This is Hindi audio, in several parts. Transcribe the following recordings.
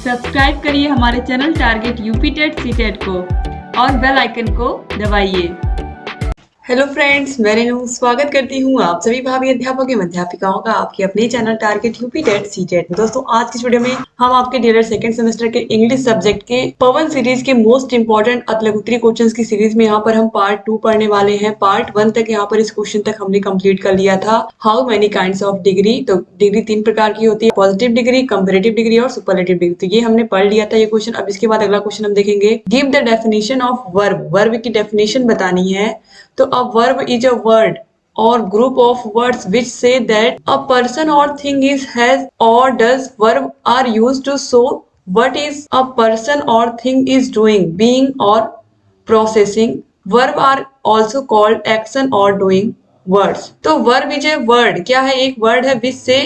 सब्सक्राइब करिए हमारे channel target UP TET C TET को और बेल आइकन को दबाइए। हेलो फ्रेंड्स, मैं रेनू स्वागत करती हूँ आप सभी भावी अध्यापक एवं अध्यापिकाओं का आपके अपने channel target UP TET C TET. दोस्तों, आज की वीडियो में हम आपके डीएलएड सेकंड सेमेस्टर के इंग्लिश सब्जेक्ट के पवन सीरीज के मोस्ट इंपॉर्टेंट अतलगुत्री क्वेश्चंस की सीरीज में यहाँ पर हम पार्ट 2 पढ़ने वाले हैं। पार्ट 1 तक यहाँ पर इस क्वेश्चन तक हमने कंप्लीट कर लिया था। How many kinds of degree. तो डिग्री 3 प्रकार की होती है, पॉजिटिव डिग्री, कंपैरेटिव डिग्री और सुपरलेटिव डिग्री। तो ये हमने पढ़ लिया था ये क्वेश्चन। अब इसके बाद अगला क्वेश्चन हम देखेंगे, give the definition of verb. Verb की डेफिनेशन बतानी है। तो a verb is a word or group of words which say that a person or thing is, has or does. Verb are used to show what is a person or thing is doing, being or processing. Verb are also called action or doing words. तो verb is a word, क्या है? एक word है which say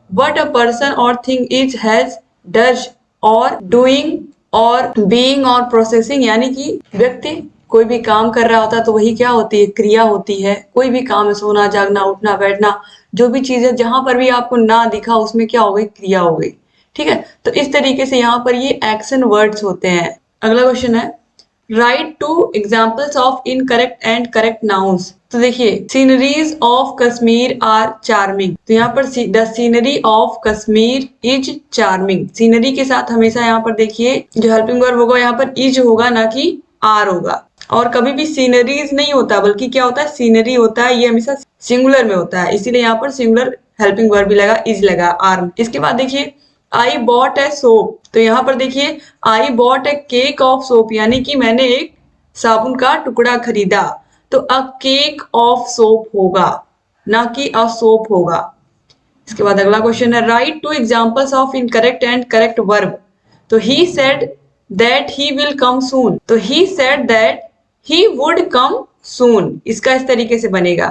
what a person or thing is, has, does or doing और being और processing, यानी कि व्यक्ति कोई भी काम कर रहा होता है तो वही क्या होती है? क्रिया होती है। कोई भी काम है, सोना, जागना, उठना, बैठना, जो भी चीज है, जहां पर भी आपको ना दिखा उसमें क्या हो गई? क्रिया हो गई। ठीक है, तो इस तरीके से यहाँ पर ये एक्शन वर्ड्स होते हैं। अगला क्वेश्चन है, write two examples of incorrect and correct nouns. तो देखिए, sceneries of Kashmir are charming. तो यहाँ पर the scenery of Kashmir is charming. Scenery के साथ हमेशा यहाँ पर देखिए जो हेल्पिंग वर्ब होगा यहाँ पर इज होगा, ना कि आर होगा। और कभी भी सीनरीज नहीं होता, बल्कि क्या होता है? सीनरी होता है। ये हमेशा सिंगुलर में होता है, इसीलिए यहाँ पर सिंगुलर हेल्पिंग वर्ब भी लगा, इज लगा, आर। इसके बाद देखिए, आई बॉट ए सोप। तो यहाँ पर देखिए, I bought A cake of soap, यानी कि मैंने एक साबुन का टुकड़ा खरीदा। तो अ केक ऑफ सोप होगा, ना कि अ सोप होगा। इसके बाद अगला क्वेश्चन है, write two examples of incorrect and correct verb. तो he said that he will come soon. तो he said that he would come soon, इसका इस तरीके से बनेगा।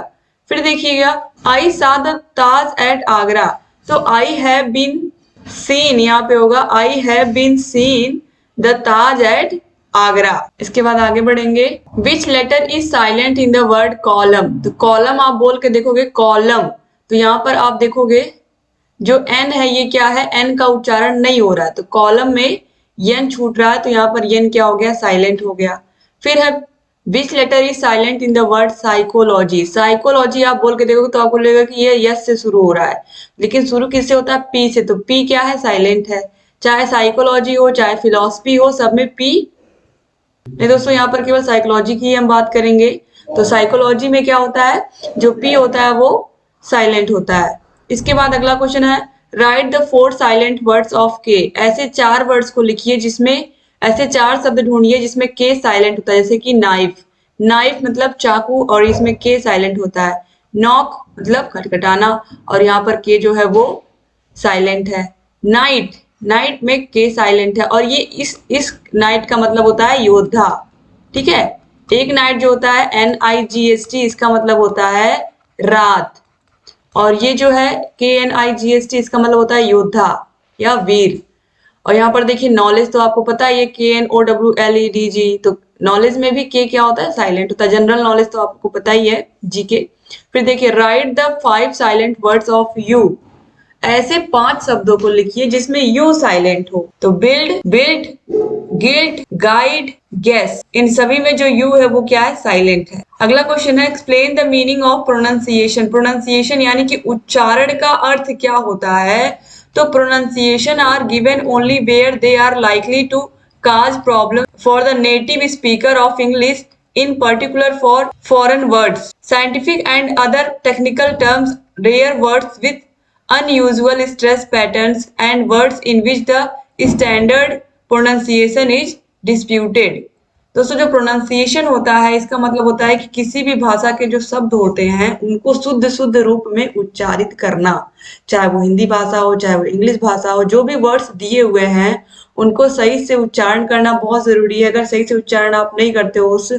फिर देखिएगा, आई सा द ताज एट आगरा। तो आई हैव बीन सीन, यहाँ पे होगा I have been seen the Taj at Agra. इसके बाद आगे बढ़ेंगे, which letter is silent in the word column. तो कॉलम आप बोल के देखोगे, कॉलम। तो यहाँ पर आप देखोगे जो एन है ये क्या है? एन का उच्चारण नहीं हो रहा है, तो कॉलम में यन छूट रहा है, तो यहाँ पर यन क्या हो गया? साइलेंट हो गया। फिर है, which letter is silent in the word psychology. Psychology आप बोल के देखोगे तो आपको लगेगा कि ये यस से शुरू हो रहा है, लेकिन शुरू किससे होता है? पी से। तो पी क्या है? साइलेंट है। चाहे साइकोलॉजी हो, चाहे फिलॉसफी हो, सब में पी नहीं। दोस्तों, यहाँ पर केवल साइकोलॉजी की हम बात करेंगे। तो साइकोलॉजी में क्या होता है? जो पी होता है वो साइलेंट होता है। इसके बाद अगला क्वेश्चन है, write the 4 silent words of के। ऐसे 4 वर्ड्स को लिखिए जिसमें, ऐसे 4 शब्द ढूंढिए जिसमें के साइलेंट होता है। जैसे कि नाइफ, नाइफ मतलब चाकू, और इसमें के साइलेंट होता है। नॉक मतलब खटखटाना, और यहाँ पर के जो है वो साइलेंट है। नाइट, नाइट में के साइलेंट है, और ये इस नाइट का मतलब होता है योद्धा। ठीक है, एक नाइट जो होता है NIGHT, इसका मतलब होता है रात। और ये जो है KNIGHT, इसका मतलब होता है योद्धा या वीर। और यहाँ पर देखिए, नॉलेज तो आपको पता है, ये KNOWLEDG। तो नॉलेज में भी के क्या होता है? साइलेंट होता है। जनरल नॉलेज तो आपको पता ही है, जीके। फिर देखिए, right the 5 silent words of you. ऐसे 5 शब्दों को लिखिए जिसमें यू साइलेंट हो। तो build, build, guilt, guide, guess, इन सभी में जो यू है वो क्या है? साइलेंट है। अगला क्वेश्चन है, explain the meaning of pronunciation. Pronunciation यानी कि उच्चारण का अर्थ क्या होता है? तो pronunciation are given only where they are likely to cause problem for the native speaker of English, in particular for foreign words, scientific and other technical terms, rare words with unusual stress patterns, and words in which the standard pronunciation is disputed. दोस्तों, जो प्रोनाउंसिएशन होता है इसका मतलब होता है कि किसी भी भाषा के जो शब्द होते हैं उनको शुद्ध शुद्ध रूप में उच्चारित करना। चाहे वो हिंदी भाषा हो, चाहे वो इंग्लिश भाषा हो, जो भी वर्ड्स दिए हुए हैं उनको सही से उच्चारण करना बहुत जरूरी है। अगर सही से उच्चारण आप नहीं करते हो उस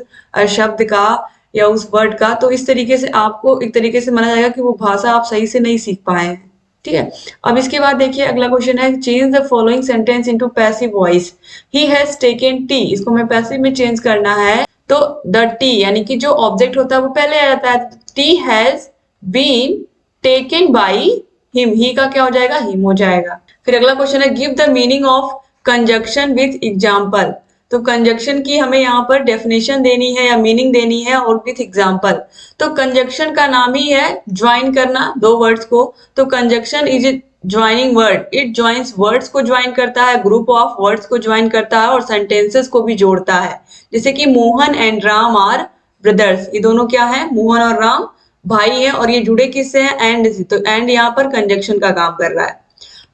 शब्द का या उस वर्ड का, तो इस तरीके से आपको एक तरीके से माना जाएगा कि वो भाषा आप सही से नहीं सीख पाए हैं। ठीक है, अब इसके बाद देखिए अगला क्वेश्चन है, change the following sentence into passive voice. He has taken T, इसको मैं पैसिव में चेंज करना है। तो द टी यानी कि जो ऑब्जेक्ट होता है वो पहले आ जाता है। T has been taken by him, he का क्या हो जाएगा? हिम हो जाएगा। फिर अगला क्वेश्चन है, give the meaning of conjunction with example. तो कंजक्शन की हमें यहाँ पर डेफिनेशन देनी है या मीनिंग देनी है और विथ एग्जाम्पल। तो कंजक्शन का नाम ही है ज्वाइन करना दो वर्ड्स को। तो conjunction is a joining word, it joins words को ज्वाइन करता है, ग्रुप ऑफ वर्ड्स को ज्वाइन करता है और सेंटेंसेस को भी जोड़ता है। जैसे कि Mohan and Ram are brothers, ये दोनों क्या है, मोहन और राम भाई है और ये जुड़े किससे हैं, एंड से। तो एंड यहाँ पर कंजक्शन का काम कर रहा है।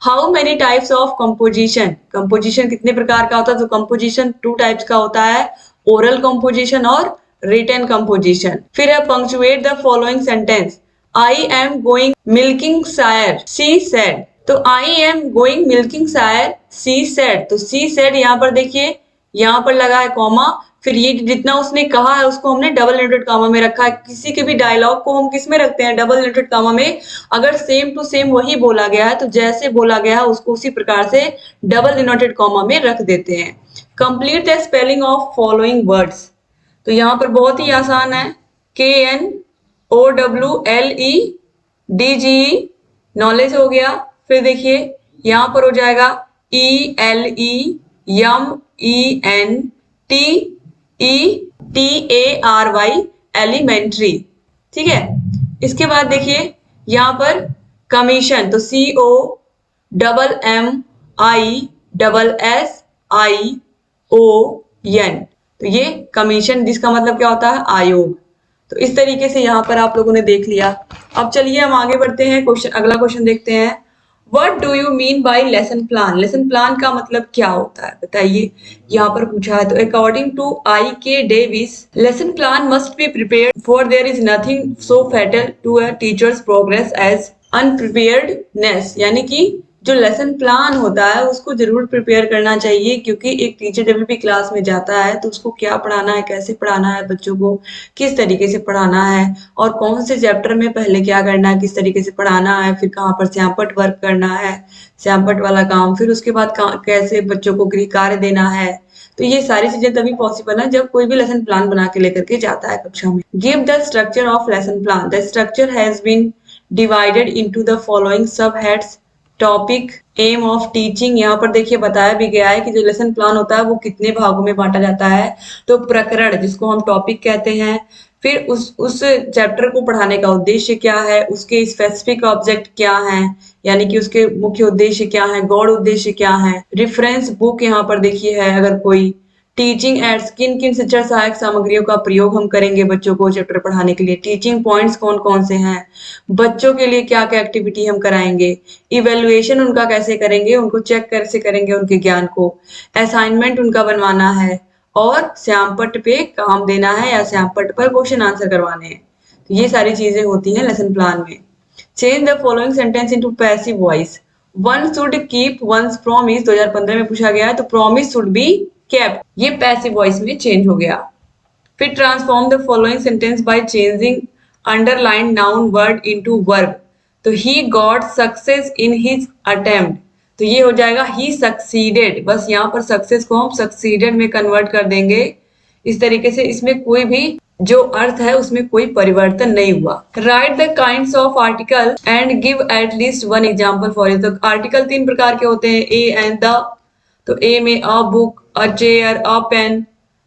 How many types of composition, composition कितने प्रकार का होता है, तो कंपोजिशन 2 टाइप्स का होता है, ओरल कंपोजिशन और रिटन कंपोजिशन। फिर है punctuate the following sentence, I am going milking sir she said. तो I am going milking sir she said, तो सी सेड यहाँ पर देखिए यहाँ पर लगा है कॉमा, फिर ये जितना उसने कहा है उसको हमने डबल इन्वर्टेड कॉमा में रखा है। किसी के भी डायलॉग को हम किस में रखते हैं, डबल इन्वर्टेड कॉमा में। अगर सेम टू सेम वही बोला गया है तो जैसे बोला गया है उसको उसी प्रकार से डबल इन्वर्टेड कॉमा में रख देते हैं। Complete the spelling of following words, तो यहाँ पर बहुत ही आसान है, KNOWLEDGE नॉलेज हो गया। फिर देखिए यहाँ पर हो जाएगा ELEMENTETARY एलिमेंट्री, ठीक है। इसके बाद देखिए यहाँ पर कमीशन, तो COMMISSION, तो ये कमीशन जिसका मतलब क्या होता है, आयोग। तो इस तरीके से यहाँ पर आप लोगों ने देख लिया। अब चलिए हम आगे बढ़ते हैं, क्वेश्चन अगला क्वेश्चन देखते हैं। What do you mean by lesson plan? Lesson plan का मतलब क्या होता है बताइए, यहाँ पर पूछा है। तो according to I.K. Davis, lesson plan must be prepared for there is nothing so fatal to a teacher's progress as unpreparedness, यानी कि जो लेसन प्लान होता है उसको जरूर प्रिपेयर करना चाहिए, क्योंकि एक टीचर जब भी क्लास में जाता है तो उसको क्या पढ़ाना है, कैसे पढ़ाना है, बच्चों को किस तरीके से पढ़ाना है और कौन से चैप्टर में पहले क्या करना है, किस तरीके से पढ़ाना है, फिर कहाँ पर श्यामपट वर्क करना है, श्यामपट वाला काम, फिर उसके बाद कैसे बच्चों को गृह कार्य देना है। तो ये सारी चीजें तभी पॉसिबल है जब कोई भी लेसन प्लान बना के लेकर के जाता है कक्षा में। Give the structure of lesson plan, the structure has been divided into the following sub heads, topic, aim of teaching. यहाँ पर देखिए बताया भी गया है कि जो लेसन प्लान होता है वो कितने भागों में बांटा जाता है। तो प्रकरण जिसको हम टॉपिक कहते हैं, फिर उस चैप्टर को पढ़ाने का उद्देश्य क्या है, उसके स्पेसिफिक ऑब्जेक्ट क्या हैं, यानी कि उसके मुख्य उद्देश्य क्या है, गौड़ उद्देश्य क्या है, रेफरेंस बुक यहाँ पर देखिए है अगर कोई, टीचिंग एड्स किन किन शिक्षा सहायक सामग्रियों का प्रयोग हम करेंगे बच्चों को चैप्टर पढ़ाने के लिए, टीचिंग पॉइंट्स कौन कौन से हैं, बच्चों के लिए क्या क्या एक्टिविटी हम कराएंगे, इवेल्युएशन उनका कैसे करेंगे, उनको चेक कैसे करेंगे उनके ज्ञान को, असाइनमेंट उनका बनवाना है और श्यामपट पे काम देना है या श्यामपट पर क्वेश्चन आंसर करवाने हैं। तो ये सारी चीजें होती हैं लेसन प्लान में। Change the following sentence into passive voice, one should keep one's promise 2015 में पूछा गया है, तो प्रॉमिस शुड बी केप्ट, ये पैसिव वॉइस में चेंज हो गया। फिर transform the following sentence by changing underline noun word into verb, तो he got success in his attempt, तो ये हो जाएगा ही सक्सीडेड, बस यहाँ पर सक्सेस को हम सक्सीडेड में कन्वर्ट कर देंगे। इस तरीके से इसमें कोई भी जो अर्थ है उसमें कोई परिवर्तन नहीं हुआ। Right the kinds of article and give at least one example for it, तो आर्टिकल 3 प्रकार के होते हैं, ए एंड द, तो ए में a book, a chair, a pen,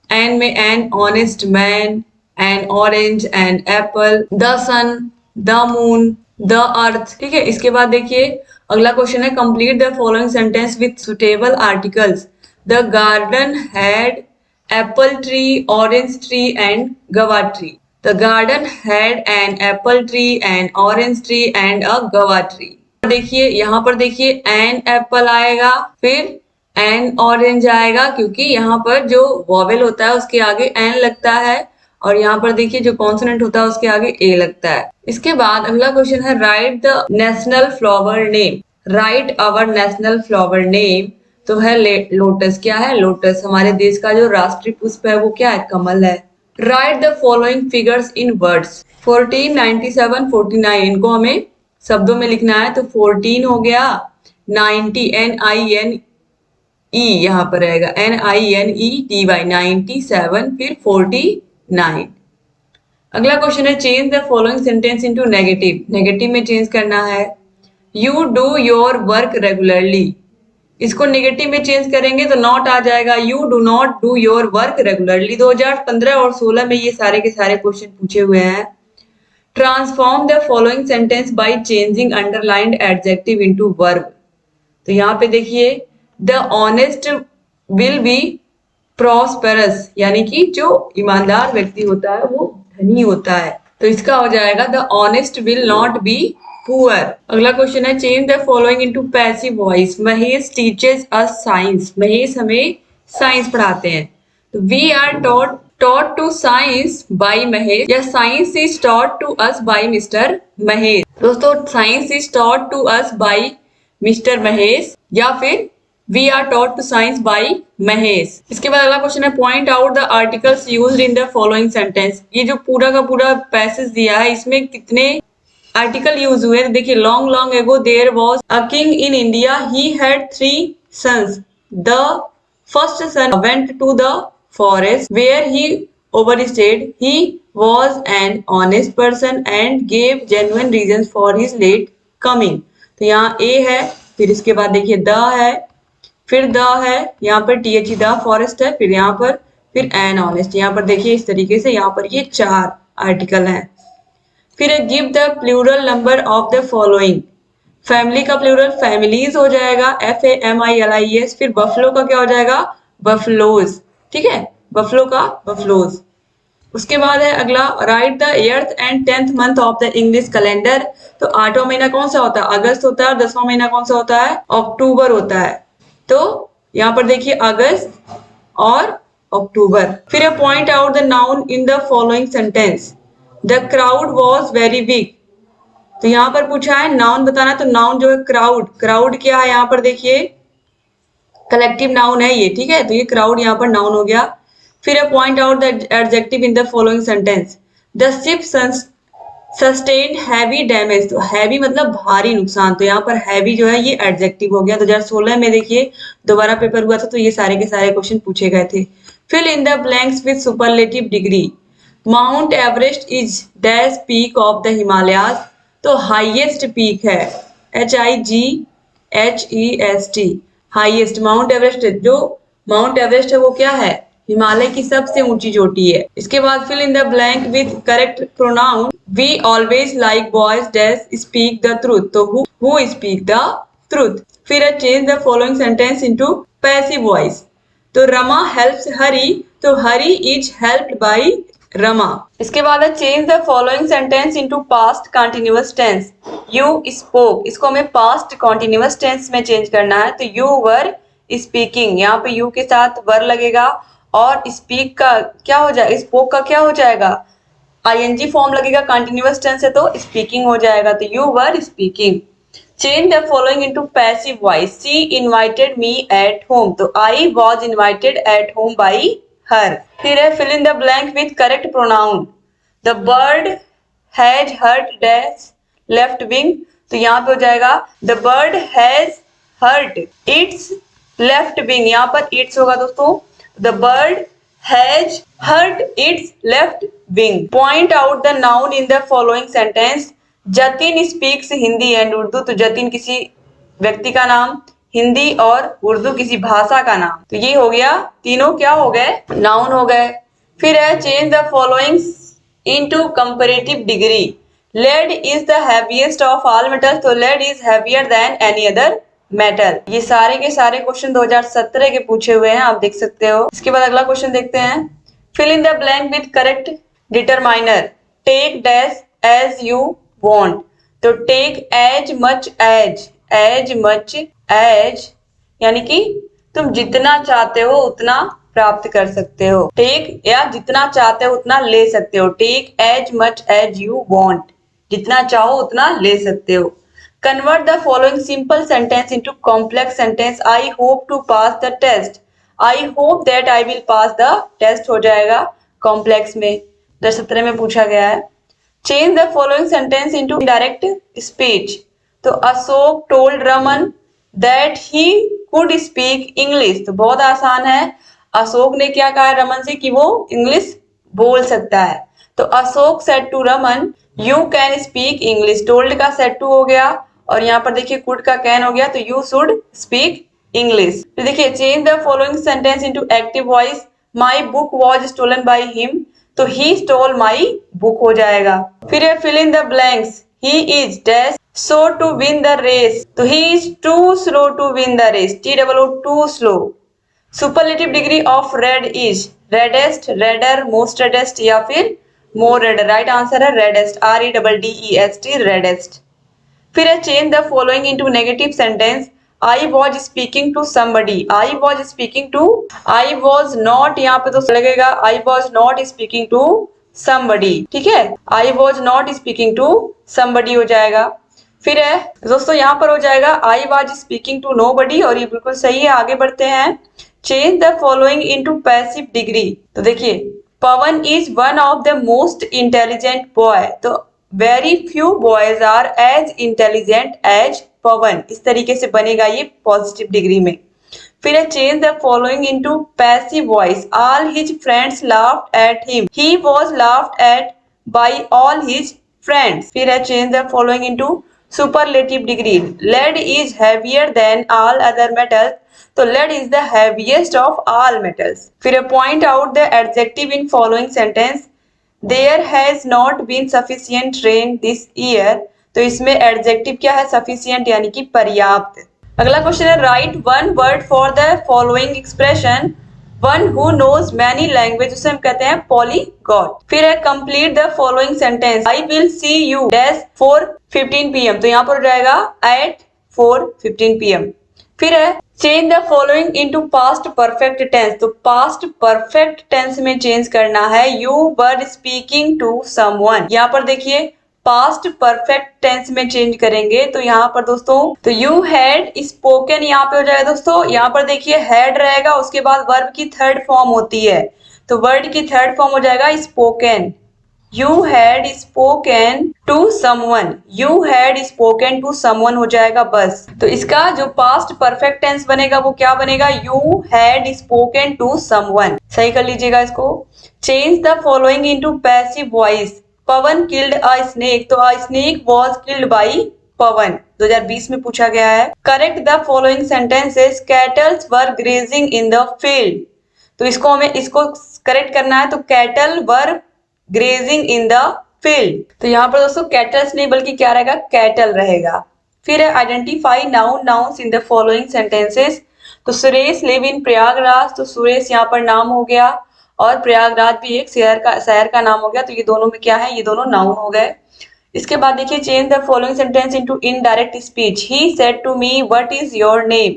an में an honest man, an orange, an apple, the sun, the moon, the earth, ठीक है। इसके बाद देखिए अगला क्वेश्चन है, complete the following sentence with suitable articles, the garden had apple tree, orange tree and guava tree, the garden had an apple tree, an orange tree and a guava tree. देखिए यहाँ पर देखिए एन एप्पल आएगा, फिर एन ऑरेंज आएगा, क्योंकि यहाँ पर जो वॉवेल होता है उसके आगे एन लगता है और यहाँ पर देखिए जो कॉन्सोनेंट होता है उसके आगे ए लगता है। इसके बाद अगला क्वेश्चन है, write the national flower name, write our national flower name, तो है लोटस, क्या है लोटस, हमारे देश का जो राष्ट्रीय पुष्प है वो क्या है, कमल है। Write the following figures in words, 14, 97, 49, इनको हमें शब्दों में लिखना है, तो 14 हो गया, 90 NINE यहाँ पर रहेगा NINETY, 97, फिर 49। अगला क्वेश्चन है, change the following sentence into negative, negative में चेंज करना है। You do your work regularly, इसको नेगेटिव में चेंज करेंगे तो नॉट आ जाएगा, you do not do your work regularly. 2015 और 16 में ये सारे के सारे क्वेश्चन पूछे हुए हैं। Transform the following sentence by changing underlined adjective into verb. तो यहाँ पे देखिए, the honest will be prosperous, यानी कि जो ईमानदार व्यक्ति होता है वो धनी होता है। तो इसका हो जाएगा the honest will not be poor. अगला क्वेश्चन है, change the following into passive voice. Mahesh teaches us science. Mahesh हमें साइंस पढ़ाते हैं। तो we are taught to science by Mahesh, या science is taught to us by mister Mahesh. दोस्तों, science is taught to us by mister Mahesh, या फिर we are taught to science by Mahesh. इसके बाद अगला क्वेश्चन है, point out the articles used in the following sentence. ये जो पूरा का पूरा पैसेज दिया है, इसमें कितने आर्टिकल यूज हुए? तो देखिए, long long ago there was a king in India, he had 3 sons. The first son went to the forest where he overstayed. He was an honest person and gave genuine reasons for his late coming. तो यहाँ A है, फिर इसके बाद देखिए द है, फिर द है, यहाँ पर THE द फॉरेस्ट है, फिर यहाँ पर फिर एन ऑनेस्ट। यहाँ पर देखिए इस तरीके से यहाँ पर ये 4 आर्टिकल हैं। फिर give the plural number of the following. Family का प्लूरल फैमिलीज हो जाएगा, FAMILIES। फिर बफलो का क्या हो जाएगा? बफलोज। ठीक है, बफलो का बफलोज। उसके बाद है अगला, right the 8th and 10th month of the English calendar. तो 8वां महीना कौन सा होता है? अगस्त होता है। और 10वां महीना कौन सा होता है? अक्टूबर होता है। तो यहाँ पर देखिए अगस्त और अक्टूबर। फिर point out the noun in the following sentence. The crowd was very big. तो यहाँ पर पूछा है नाउन बताना, तो नाउन जो है क्राउड, क्राउड क्या है? यहाँ पर देखिए कलेक्टिव नाउन है ये, ठीक है। तो ये क्राउड यहाँ पर नाउन हो गया। फिर point out the adjective in the following sentence. The ship sustained heavy damage. तो हैवी मतलब भारी नुकसान, तो यहाँ पर हैवी जो है ये एडजेक्टिव हो गया। 2016 में देखिए दोबारा पेपर हुआ था, तो ये सारे के सारे क्वेश्चन पूछे गए थे। Fill in the blanks with superlative degree. Mount Everest is dash peak of the Himalayas. तो हाईएस्ट पीक है, HIGHEST, हाईएस्ट। माउंट एवरेस्ट, जो माउंट एवरेस्ट है वो क्या है? हिमालय की सबसे ऊंची चोटी है। इसके बाद fill in the blank with correct pronoun. We always like boys dash speak the truth. तो हु स्पीक द ट्रूथ। फिर change the following sentence into passive voice. तो रमा हेल्प्स हरी, तो Hari is helped by Rama. इसके बाद है change the following sentence into past continuous tense. You spoke, इसको हमें पास्ट कंटिन्यूअस टेंस में चेंज करना है। तो यू वर स्पीकिंग, यहाँ पे यू के साथ वर लगेगा, और स्पीक का क्या हो जाएगा? स्पोक का क्या हो जाएगा? ING फॉर्म लगेगा, कंटिन्यूअस टेंस है तो स्पीकिंग हो जाएगा। तो you were speaking. Change the following into passive voice. She invited me at home. तो I was invited at home by her. फिर है fill in the blank with correct pronoun. The bird has hurt dash left wing. तो यहाँ पे हो जाएगा the bird has hurt its left wing. यहाँ पर इट्स होगा दोस्तों। The bird has hurt its left wing. Point out the noun in the following sentence. Jatin speaks Hindi and Urdu. तो जतिन किसी व्यक्ति का नाम, हिंदी और उर्दू किसी भाषा का नाम। तो ये हो गया, तीनों क्या हो गए? नाउन हो गए। फिर है change the following into comparative degree. Lead is the heaviest of all metals. तो lead is heavier than any other metal. ये सारे के सारे क्वेश्चन 2017 के पूछे हुए हैं, आप देख सकते हो। इसके बाद अगला क्वेश्चन देखते हैं। Fill in the blank with correct determiner. Take dash as you want. तो टेक एज मच एज यानी कि तुम जितना चाहते हो उतना प्राप्त कर सकते हो। टेक या जितना चाहते हो उतना ले सकते हो। Take as much as you want, जितना चाहो उतना ले सकते हो। Convert the following simple sentence into complex sentence. I hope to pass the test. I hope that I will pass the test हो जाएगा complex में। 2017 में पूछा गया है। Change the following sentence into indirect speech. तो Ashok told Raman that he could speak English. तो बहुत आसान है। अशोक ने क्या कहा रमन से? कि वो इंग्लिश बोल सकता है। तो Ashok said to Raman, you can speak English. told का said to हो गया, और यहाँ पर देखिए कुड का कैन हो गया। तो यू शुड स्पीक इंग्लिश। तो देखिए change the following sentence into active voice. My book was stolen by him, तो ही स्टोल माई बुक हो जाएगा। फिर है fill in the blanks. He is dash so to win the race, तो he is too slow to win the race, TOO too slow. Superlative degree of red is reddest, redder, most reddest या फिर मोर रेडर। राइट आंसर है रेडेस्ट, REDDEST, रेडेस्ट। फिर है change the following into negative sentence. I was speaking to somebody, I was speaking to, I was not, यहाँ पे तो लगेगा I was not speaking to somebody, ठीक है, I was not speaking to somebody हो जाएगा। फिर है दोस्तों यहाँ पर हो जाएगा I was speaking to nobody, और ये बिल्कुल सही है। आगे बढ़ते हैं। Change the following into passive degree. तो देखिए Pawan is one of the most intelligent boy, तो very few boys are as intelligent as Pawan, इस तरीके से बनेगा ये पॉजिटिव डिग्री में। फिर है change the following into passive voice. All his friends laughed at him, he was laughed at by all his friends. फिर है change the following into superlative degree. Lead is heavier than all other metals, तो lead is the heaviest of all metals. फिर point out the adjective in following sentence. There has not been sufficient rain this year, तो इसमें एडजेक्टिव क्या है, सफिशिएंट यानी कि पर्याप्त। अगला क्वेश्चन है write one word for the following expression. One who knows many language, उसे हम कहते हैं पॉलीगॉट। फिर है complete the following sentence. I will see you dash 4:15 PM, तो यहाँ पर हो जाएगा एट 4:15 PM। फिर है change the following into past perfect tense, तो पास्ट परफेक्ट टेंस में चेंज करना है। You were speaking to someone, यहाँ पर देखिए पास्ट परफेक्ट टेंस में चेंज करेंगे, तो यहाँ पर दोस्तों तो यू हैड स्पोकन यहाँ पे हो जाएगा दोस्तों। यहाँ पर देखिए हैड रहेगा, उसके बाद वर्ब की थर्ड फॉर्म होती है, तो वर्ड की थर्ड फॉर्म हो जाएगा spoken. You had spoken to someone, you had spoken to someone हो जाएगा बस। तो इसका जो पास्ट परफेक्ट टेंस बनेगा वो क्या बनेगा, you had spoken to someone। सही कर लीजिएगा इसको। Change the following into passive voice। Pawan killed a snake, तो a snake was killed by पवन, 2020 में पूछा गया है। Correct the following sentences। Cattle were grazing in the field, तो इसको करेक्ट करना है, तो cattle were grazing in the field, तो यहाँ पर दोस्तों कैटल्स नहीं बल्कि क्या रहेगा, कैटल रहेगा। फिर है identify noun nouns in the following sentences. तो सुरेश लिव इन प्रयागराज, तो सुरेश यहाँ पर नाम हो गया और प्रयागराज भी एक शहर का नाम हो गया, तो ये दोनों में क्या है, ये दोनों नाउन हो गए। इसके बाद देखिए change the following sentence into indirect speech. He said to me what is your name,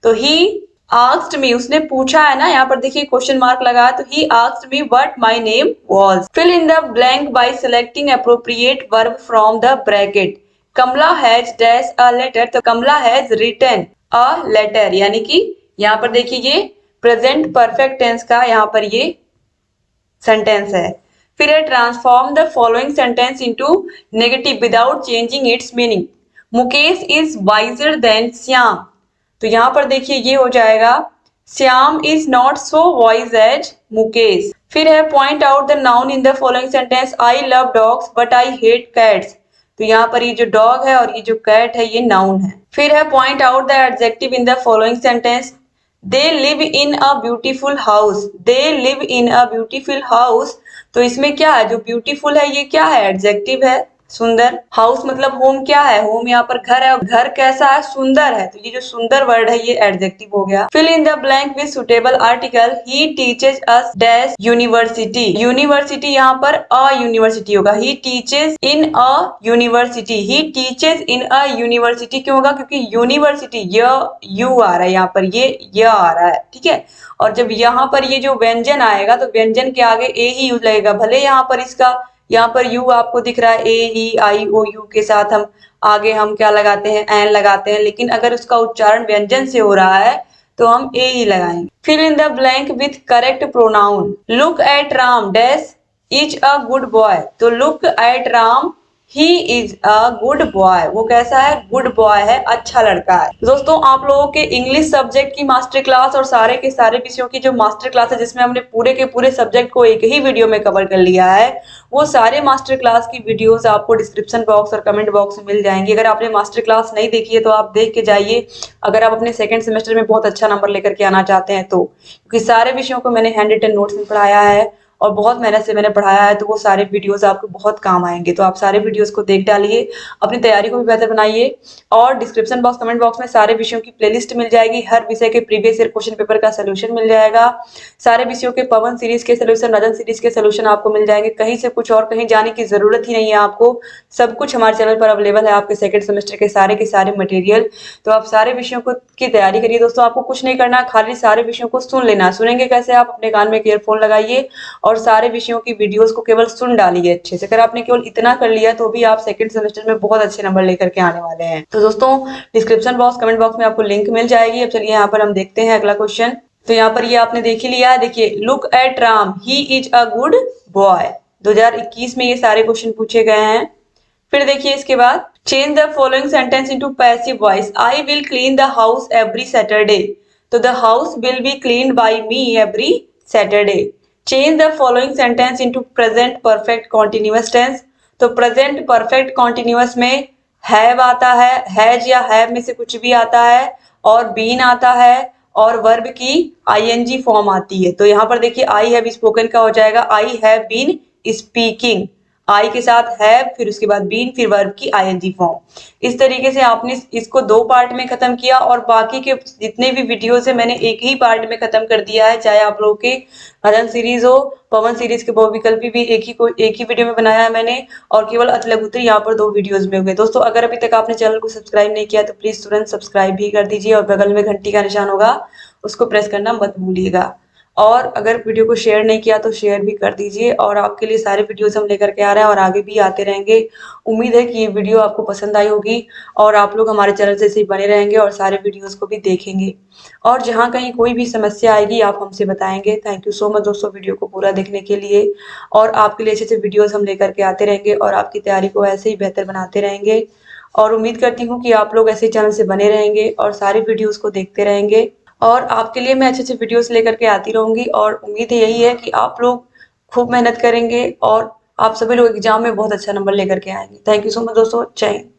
तो ही आस्क्ड मी, उसने पूछा है ना, यहाँ पर देखिए क्वेश्चन मार्क लगा, तो he asked me what my name was. Fill in the blank by selecting appropriate verb from the bracket. Kamala has dash a letter, तो Kamala has written a letter, यानी कि यहाँ पर देखिए ये प्रेजेंट परफेक्ट टेंस का यहाँ पर ये सेंटेंस है। फिर है transform the following sentence into negative without changing its meaning. Mukesh is wiser than Shyam, तो यहाँ पर देखिए ये हो जाएगा Shyam is not so wise as Mukesh. फिर है point out the noun in the following sentence. I love dogs but I hate cats, तो यहाँ पर ये जो डॉग है और ये जो कैट है ये नाउन है। फिर है point out the adjective in the following sentence. They live in a beautiful house, they live in a beautiful house, तो इसमें क्या है, जो ब्यूटीफुल है ये क्या है, एडजेक्टिव है, सुंदर। हाउस मतलब होम क्या है, होम यहाँ पर घर है, और घर कैसा है, सुंदर है, तो ये जो सुंदर वर्ड है ये एडजेक्टिव हो गया। Fill in the blank with suitable article. He teaches us dash university, university यहाँ पर अ यूनिवर्सिटी होगा। He teaches in a university, he teaches in a university क्यों होगा, क्योंकि यूनिवर्सिटी यू आ रहा है, यहाँ पर ये आ रहा है, ठीक है। और जब यहाँ पर ये जो व्यंजन आएगा तो व्यंजन के आगे ए ही यूज लगेगा, भले यहाँ पर इसका यहाँ पर यू आपको दिख रहा है, ए ही आई ओ यू के साथ हम आगे हम क्या लगाते हैं, एन लगाते हैं, लेकिन अगर उसका उच्चारण व्यंजन से हो रहा है तो हम ए ही लगाएंगे। Fill in the blank with correct pronoun. Look at Ram dash is a good boy, तो look at Ram he is a good boy. वो कैसा है? गुड बॉय है, अच्छा लड़का है। दोस्तों आप लोगों के इंग्लिश सब्जेक्ट की मास्टर क्लास और सारे के सारे विषयों की जो मास्टर क्लास है, जिसमें हमने पूरे के पूरे सब्जेक्ट को एक ही वीडियो में कवर कर लिया है, वो सारे मास्टर क्लास की वीडियोस आपको डिस्क्रिप्शन बॉक्स और कमेंट बॉक्स में मिल जाएंगी। अगर आपने मास्टर क्लास नहीं देखी है तो आप देख के जाइए, अगर आप अपने सेकंड सेमेस्टर में बहुत अच्छा नंबर लेकर के आना चाहते हैं तो, क्योंकि सारे विषयों को मैंने हैंड रिटन नोट्स में पढ़ाया है और बहुत मेहनत से मैंने पढ़ाया है, तो वो सारे वीडियोस आपको बहुत काम आएंगे। तो आप सारे वीडियोस को देख डालिए, अपनी तैयारी को भी बेहतर बनाइए। और डिस्क्रिप्शन बॉक्स कमेंट बॉक्स में सारे विषयों की प्लेलिस्ट मिल जाएगी, हर विषय के प्रीवियस ईयर क्वेश्चन पेपर का सोल्यूशन मिल जाएगा, सारे विषयों के पवन सीरीज के सोल्यूशन, रजन सीरीज के सोल्यूशन आपको मिल जाएंगे। कहीं से कुछ और कहीं जाने की जरूरत ही नहीं है आपको, सब कुछ हमारे चैनल पर अवेलेबल है, आपके सेकंड सेमेस्टर के सारे मटेरियल। तो आप सारे विषयों को की तैयारी करिए दोस्तों, आपको कुछ नहीं करना, खाली सारे विषयों को सुन लेना। सुनेंगे कैसे? आप अपने कान में ईयरफोन लगाइए और सारे विषयों की वीडियोस को केवल सुन डालिए अच्छे से। अगर आपने केवल इतना कर लिया तो भी आप सेकंड सेमेस्टर में बहुत अच्छे नंबर लेकर के आने वाले हैं। तो दोस्तों डिस्क्रिप्शन बॉक्स कमेंट बॉक्स में आपको लिंक मिल जाएगी। अब चलिए यहाँ पर हम देखते हैं अगला क्वेश्चन। तो यहाँ पर ये आपने देख ही लिया है, देखिए, look at Ram, he is a good boy. 2021 में ये सारे क्वेश्चन पूछे गए हैं। फिर देखिए इसके बाद, change the following sentence into passive voice. I will clean the house every Saturday. तो the house will be cleaned by me every Saturday. Change the following sentence into present perfect continuous tense. तो प्रेजेंट परफेक्ट कॉन्टिन्यूअस में हैव आता है, हैज या हैव में से कुछ भी आता है, और बीन आता है, और वर्ब की आईएनजी फॉर्म आती है। तो यहाँ पर देखिए आई हैव स्पोकन का हो जाएगा आई हैव बीन स्पीकिंग। आई के साथ हैव, फिर उसके बाद बीन, फिर वर्ब की आईएनजी फॉर्म। इस तरीके से आपने इसको 2 पार्ट में खत्म किया, और बाकी के जितने भी वीडियोस है मैंने एक ही पार्ट में खत्म कर दिया है। चाहे आप लोगों के हरन सीरीज हो, पवन सीरीज के बहुविकल्पी भी एक ही वीडियो में बनाया है मैंने, और केवल अति लघु उत्तरी यहाँ पर 2 वीडियोस में हो गए। दोस्तों अगर अभी तक आपने चैनल को सब्सक्राइब नहीं किया तो प्लीज तुरंत सब्सक्राइब भी कर दीजिए, और बगल में घंटी का निशान होगा उसको प्रेस करना मत भूलिएगा। और अगर वीडियो को शेयर नहीं किया तो शेयर भी कर दीजिए, और आपके लिए सारे वीडियोस हम लेकर के आ रहे हैं और आगे भी आते रहेंगे। उम्मीद है कि ये वीडियो आपको पसंद आई होगी और आप लोग हमारे चैनल से ऐसे ही बने रहेंगे और सारे वीडियोस को भी देखेंगे, और जहां कहीं कोई भी समस्या आएगी आप हमसे बताएंगे। थैंक यू सो मच दोस्तों वीडियो को पूरा देखने के लिए, और आपके लिए अच्छे अच्छे वीडियोस हम लेकर के आते रहेंगे और आपकी तैयारी को ऐसे ही बेहतर बनाते रहेंगे। और उम्मीद करती हूँ कि आप लोग ऐसे चैनल से बने रहेंगे और सारे वीडियोस को देखते रहेंगे, और आपके लिए मैं अच्छे अच्छे वीडियोस लेकर के आती रहूंगी। और उम्मीद यही है कि आप लोग खूब मेहनत करेंगे और आप सभी लोग एग्जाम में बहुत अच्छा नंबर लेकर के आएंगे। थैंक यू सो मच दोस्तों, जय हिंद।